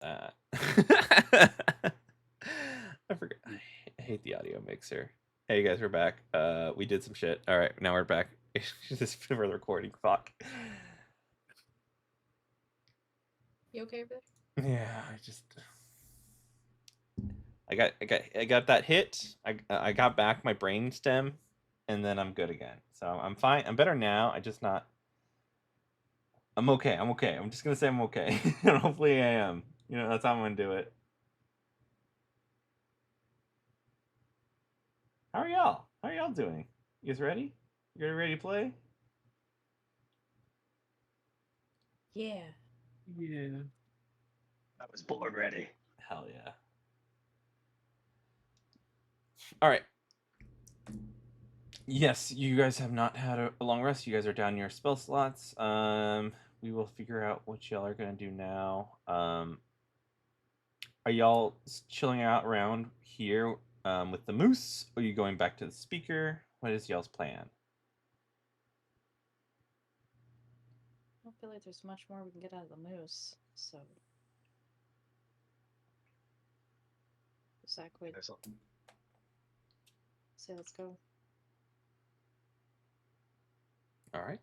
I forgot. I hate the audio mixer. Hey guys, we're back. We did some shit. All right, now we're back. This for the recording. Fuck. You okay, Vic? Yeah, I got that hit. I got back my brain stem, and then I'm good again. So I'm fine. I'm better now. I'm okay. I'm okay. I'm just gonna say I'm okay. And hopefully I am. You know, that's how I'm gonna do it. How are y'all? How are y'all doing? You guys ready? You guys ready to play? Yeah. Yeah. I was born ready. Hell yeah. All right. Yes, you guys have not had a long rest. You guys are down your spell slots. We will figure out what y'all are gonna do now. Are y'all chilling out around here with the moose? Or are you going back to the speaker? What is y'all's plan? I don't feel like there's much more we can get out of the moose, so. Zach would say let's go. All right.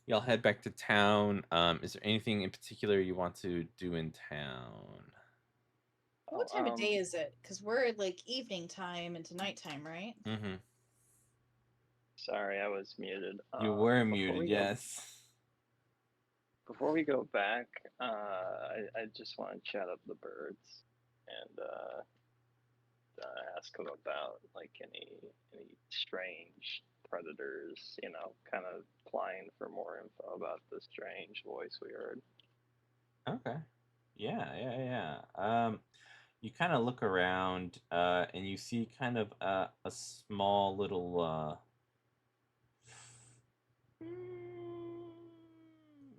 Y'all head back to town. Is there anything in particular you want to do in town? What time of day is it? Because we're like evening time into nighttime, right? Mm-hmm. Sorry, I was muted. You were muted, yes. Before we go back, I just want to chat up the birds and ask them about like any strange predators. You know, kind of applying for more info about the strange voice we heard. Okay. Yeah. You kind of look around, and you see kind of a small little.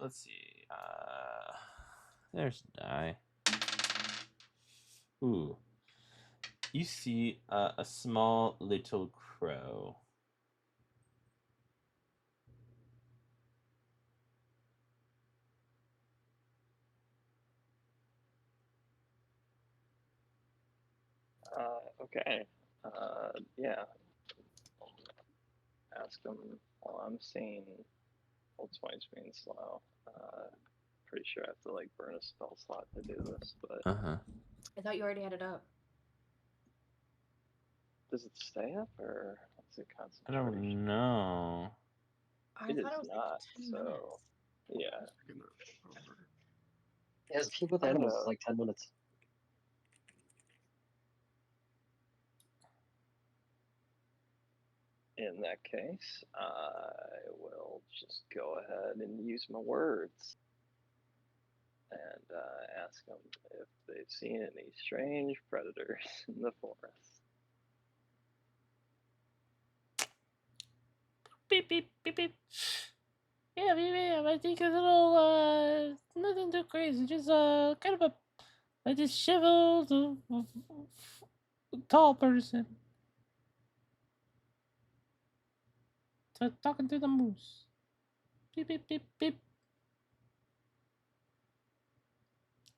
Let's see. There's die. Ooh. You see a small little crow. Okay. Yeah. Ask them. Well, I'm seeing old points being slow. Pretty sure I have to like burn a spell slot to do this, but I thought you already had it up. does it stay up or is it I concentration? don't know. I It thought is it was not. like 10 So minutes. yeah. Yeah, keep with animals is like 10 minutes. In that case, I will just go ahead and use my words and ask them if they've seen any strange predators in the forest. Beep, beep, beep, beep. Yeah, I think a little, nothing too crazy, just, kind of a disheveled, tall person. Talking to the moose. Beep, beep, beep, beep.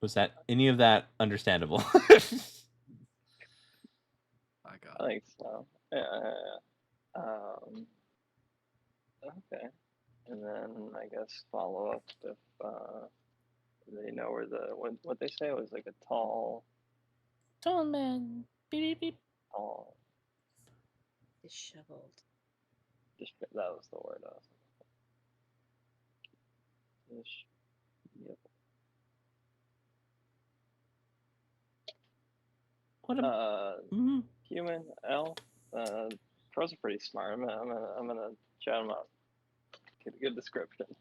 Was that any of that understandable? I think so. Yeah. Okay. And then I guess follow up if they know where the what they say was like a tall man. Beep, beep, beep. tall. Disheveled. Just that was the word I was. Yep. What a human elf. Pros are pretty smart. I'm gonna chat them up. Get a good description.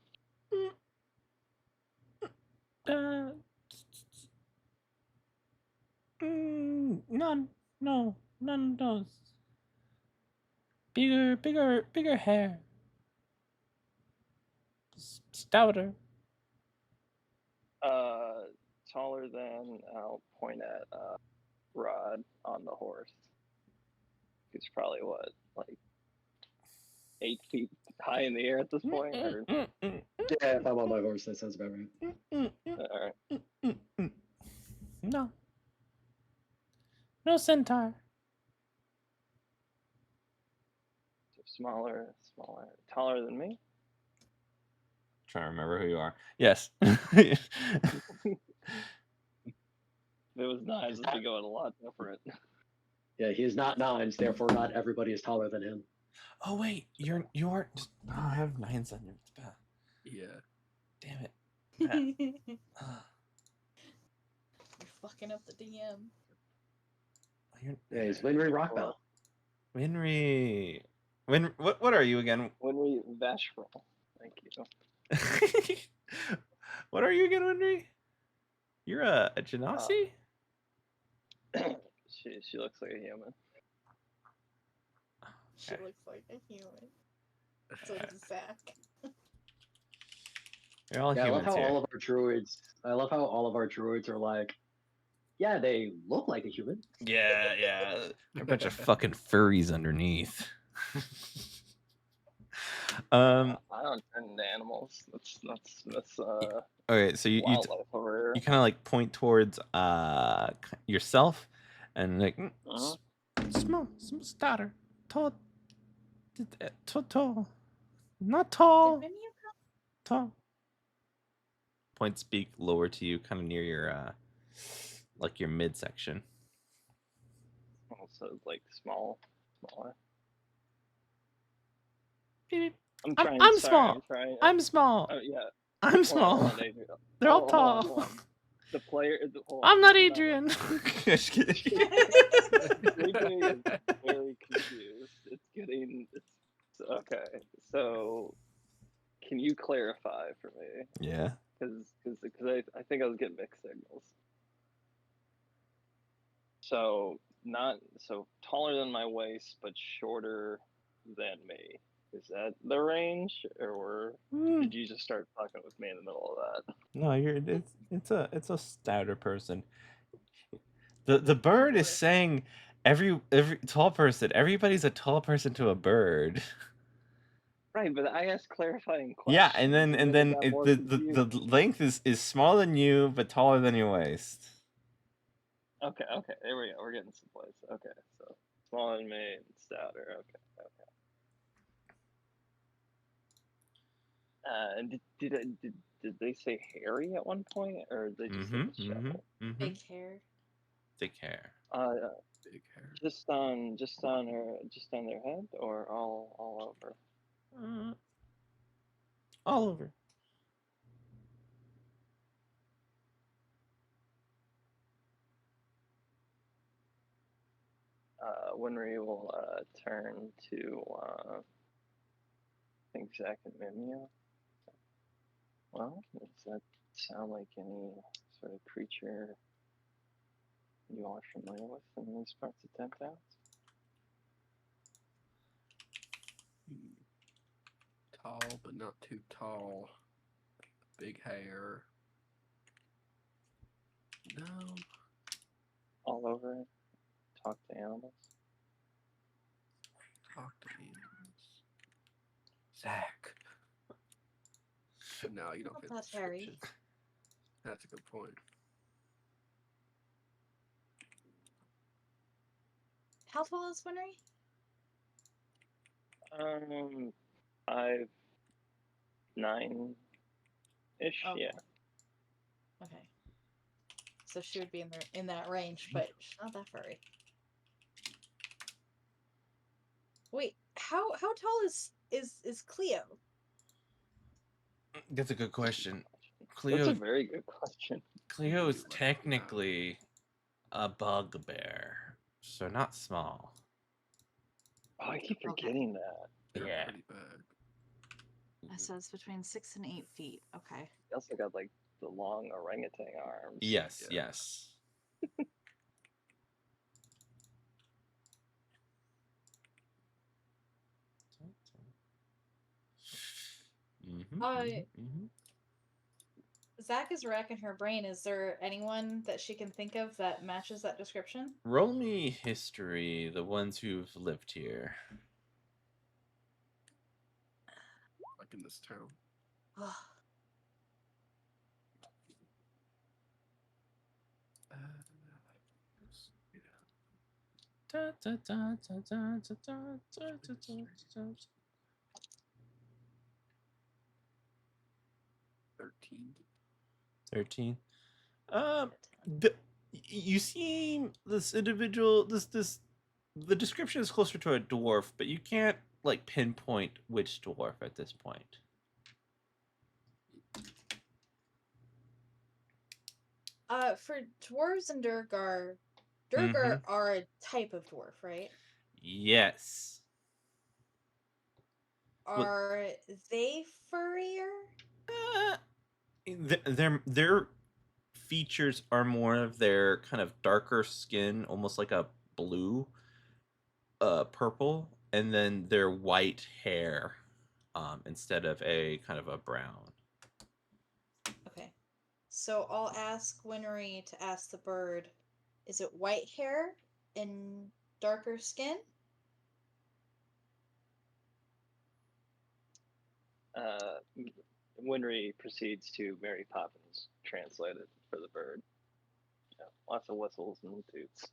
None of those. Bigger hair. Stouter. Taller than, I'll point at Rod on the horse. He's probably what, like 8 feet high in the air at this point? Or... Yeah, if I'm on my horse, that sounds about right. All right. No. No centaur. So smaller, taller than me. Trying to remember who you are. Yes. If it was nines, it'd be going a lot different. Yeah, he is not nines, therefore not everybody is taller than him. Oh wait, you aren't. Oh, I have 9s on your spell. Yeah. Damn it. You're Ah, fucking up the DM. Yeah, he's Winry Rockbell. Winry. What are you again? Winry Vashful. Thank you. What are you again, Winry? You're a Genasi? She looks like a human. She looks like a human. So does Zach. You're all Yeah, I love humans how here. all of our druids are like, yeah, they look like a human. Yeah. They're a bunch of fucking furries underneath. I don't turn into animals. That's Okay, so you wildlife over you kind of like point towards yourself and like here. small starter, tall, tall, not tall, Did Mimiu tall. Points speak lower to you, kind of near your like your midsection. Also, like smaller. Beep, beep. I'm I'm trying. small. I'm small. Oh yeah. I'm Hold small. on, Adrian. They're all Hold on, tall. The player. Hold I'm on, not this is Adrian. Just kidding. Adrian is very confused. It's okay. So, can you clarify for me? Yeah. Because I think I was getting mixed signals. So taller than my waist, but shorter than me. Is that the range, or did you just start fucking with me in the middle of that? No, it's a stouter person. The bird is saying every tall person. Everybody's a tall person to a bird. Right, but I asked clarifying questions. Yeah, and then it got more the confusing. length is smaller than you but taller than your waist. Okay, there we go. We're getting someplace. Okay, so smaller than me and stouter. Okay. And did they say hairy at one point, or they just said disheveled? Big hair. Thick hair. Big hair. Just on their head, or all over? All over. Winry will turn to I think Zach and Mimia. Well, does that sound like any sort of creature you are familiar with in these parts of 10,000? Tall, but not too tall. Big hair. No. All over it? Talk to animals? Talk to animals. Zach. No, you don't get That's Harry. descriptions. That's a good point. How tall is Winry? 5'9" Oh. yeah. Okay. So she would be in that range, but she's not that furry. Wait, how tall is Cleo? That's a good question. That's a very good question. Cleo is technically a bugbear, so not small. Oh, I keep forgetting that. They're pretty bad. So it's between 6 and 8 feet. Okay. He also got like the long orangutan arms. Yes. Zach is racking her brain. Is there anyone that she can think of that matches that description? Roll me history, the ones who've lived here. Like in this town. Da, da, da, da, da, da, da, da, da, da, da. 13. 13. The, you seem this individual. The description is closer to a dwarf, but you can't like pinpoint which dwarf at this point. For dwarves and Durgar are a type of dwarf, right? Yes. Well, Are they furrier? their features are more of their kind of darker skin, almost like a blue, purple, and then their white hair, instead of a kind of a brown. Okay. So I'll ask Winry to ask the bird, is it white hair and darker skin? Winry proceeds to Mary Poppins translated for the bird. Yeah, lots of whistles and toots.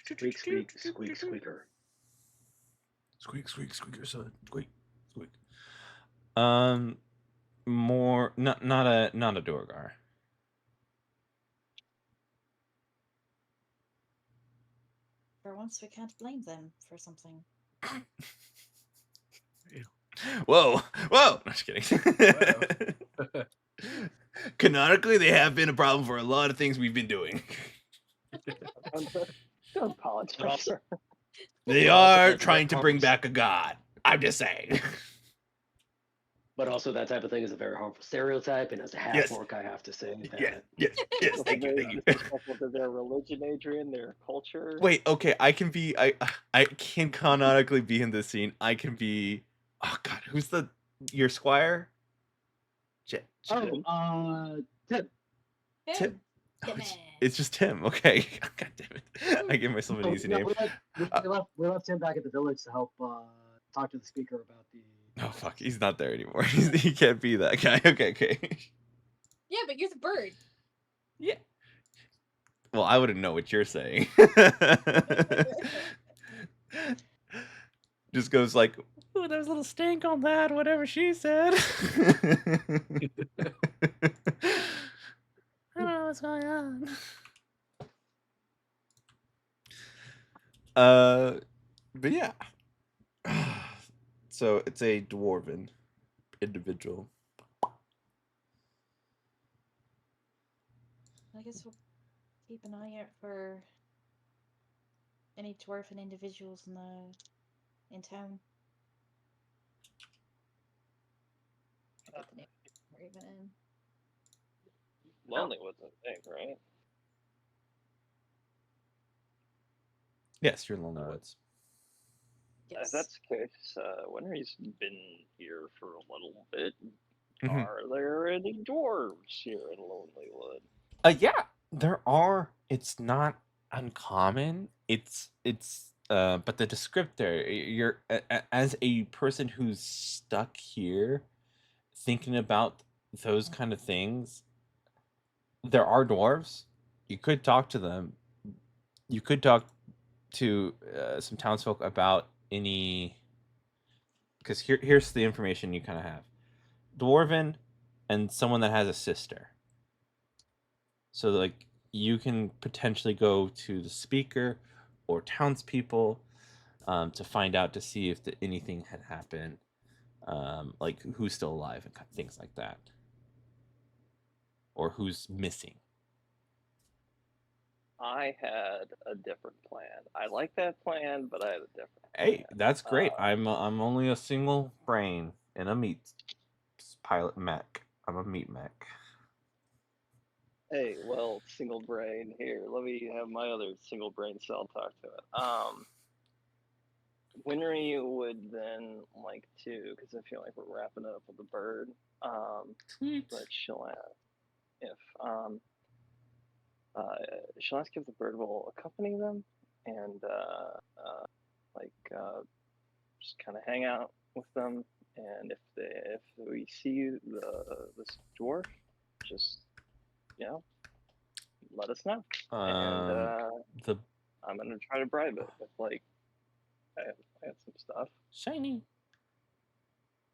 Squeak, squeak, squeak, squeaker. Squeak, squeak, squeaker, son. Squeak, squeak. More not a Durgar. For once, we can't blame them for something. Whoa, whoa! No, just kidding. Canonically, they have been a problem for a lot of things we've been doing. Don't apologize. They But also are that's trying to bring harmful. back a god. I'm just saying. But also that type of thing is a very harmful stereotype, and as a half Yes. orc, I have to say that. Yes. Thank you. Very Thank you. disrespectful to their religion, Adrian, their culture. Wait, okay, I can canonically be in this scene. I can be. Oh God, who's your squire? Tim. Tim. Tim. Oh, Timmy. it's just Tim. Okay. God damn it. I gave myself an easy No, name. we left Tim back at the village to help talk to the speaker about the. Oh fuck, he's not there anymore. He can't be that guy. Okay. Yeah, but you're the bird. Yeah. Well, I wouldn't know what you're saying. Just goes like, ooh, there's a little stink on that, whatever she said. I don't know what's going on. But yeah. So it's a dwarven individual. I guess we'll keep an eye out for any dwarven individuals in town. I forget the name we're even in. Lonely was a thing, right? Yes, you're in Lonely Woods. Yes. If that's the case, Winry's been here for a little bit. Mhm. Are there any dwarves here in Lonelywood? Yeah, there are. It's not uncommon. But the descriptor, you're as a person who's stuck here, thinking about those kind of things. There are dwarves. You could talk to them. You could talk to some townsfolk about any. Because here's the information you kind of have: dwarven, and someone that has a sister. So like you can potentially go to the speaker or townspeople, to find out to see if anything had happened, like who's still alive and things like that, or who's missing. I had a different plan. I like that plan, but I had a different Hey, plan. that's great. I'm only a single brain in a meat pilot mech. I'm a meat mech. Hey, well, single brain here. Let me have my other single brain cell talk to it. Winry would then like to, because I feel like we're wrapping it up with the bird. Sweet. But she'll ask if she'll ask if the bird will accompany them and just kind of hang out with them. And if we see this dwarf, just let us know. And The I'm gonna try to bribe it with like I have some stuff. Shiny.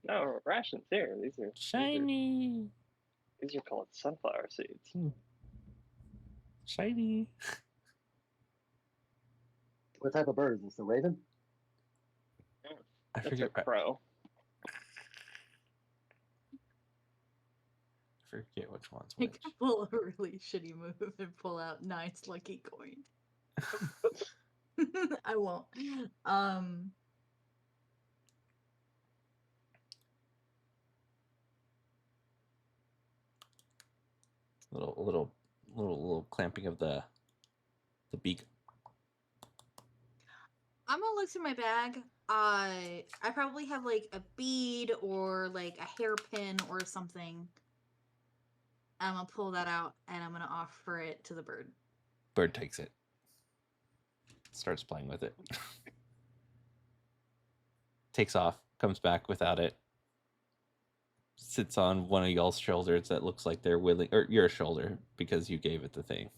No rations here. Shiny. These are called sunflower seeds. Shiny. What type of bird is this? A raven? I It's a forget. crow. Forget which one's I which. can pull a really shitty move and pull out 9 lucky coin. I won't. Little clamping of the beak. I'm gonna look through my bag. I probably have like a bead or like a hairpin or something. I'm gonna pull that out and I'm gonna offer it to the bird. Bird takes it. Starts playing with it. Takes off. Comes back without it. Sits on one of y'all's shoulders that looks like they're willing, or your shoulder, because you gave it the thing.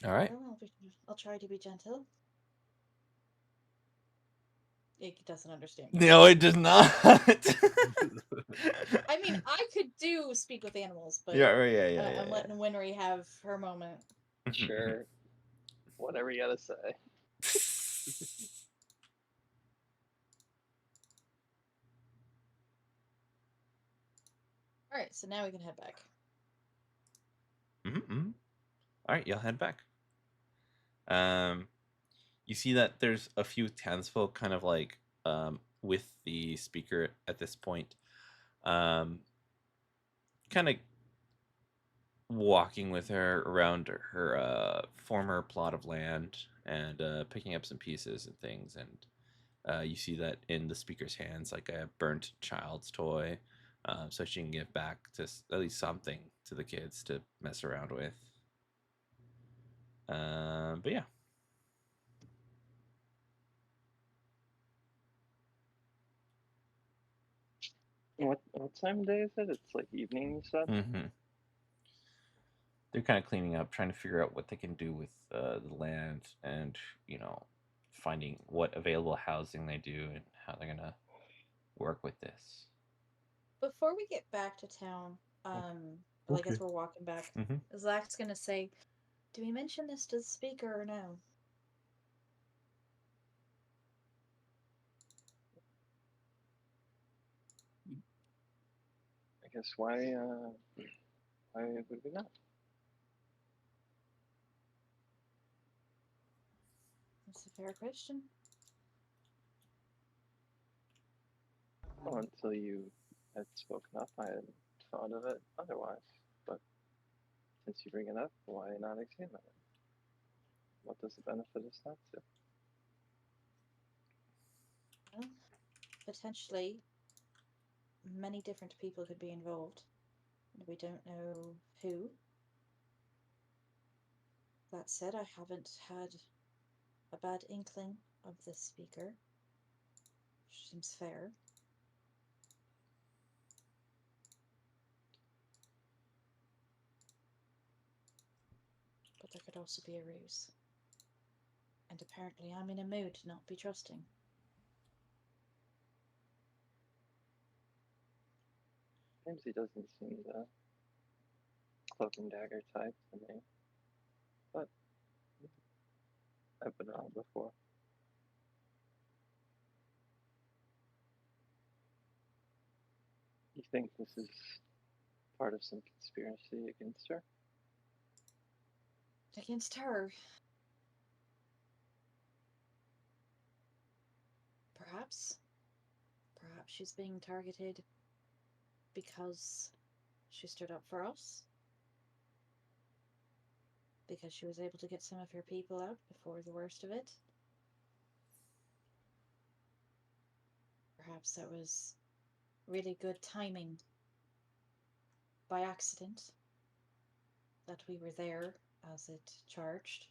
All right. Well, I'll try to be gentle. It doesn't understand. No, it does not. I mean, I could do speak with animals, but yeah, right, yeah. I'm letting Winry have her moment. Sure. Whatever you gotta say. All right, so now we can head back. Mm-hmm. All right, y'all head back. You see that there's a few townsfolk kind of like with the speaker at this point, kind of walking with her around her former plot of land and picking up some pieces and things. And you see that in the speaker's hands, like a burnt child's toy, so she can give back to at least something to the kids to mess around with. But yeah. What time of day is it? It's like evening, you said? Mm-hmm. They're kind of cleaning up, trying to figure out what they can do with the land, and finding what available housing they do and how they're gonna work with this. Before we get back to town, like as we're walking back, Zach's gonna say, "Do we mention this to the speaker or no?" I guess why would we not? That's a fair question. Well, until you had spoken up, I hadn't thought of it otherwise. But since you bring it up, why not examine it? What does it benefit us not to? Well, potentially, many different people could be involved, and we don't know who. That said, I haven't had a bad inkling of this speaker. Which seems fair. But there could also be a ruse. And apparently I'm in a mood to not be trusting. James, he doesn't seem the cloak and dagger type to me. But I've been wrong before. You think this is part of some conspiracy against her? Against her. Perhaps. Perhaps she's being targeted because she stood up for us. Because she was able to get some of her people out before the worst of it. Perhaps that was really good timing. By accident. That we were there as it charged.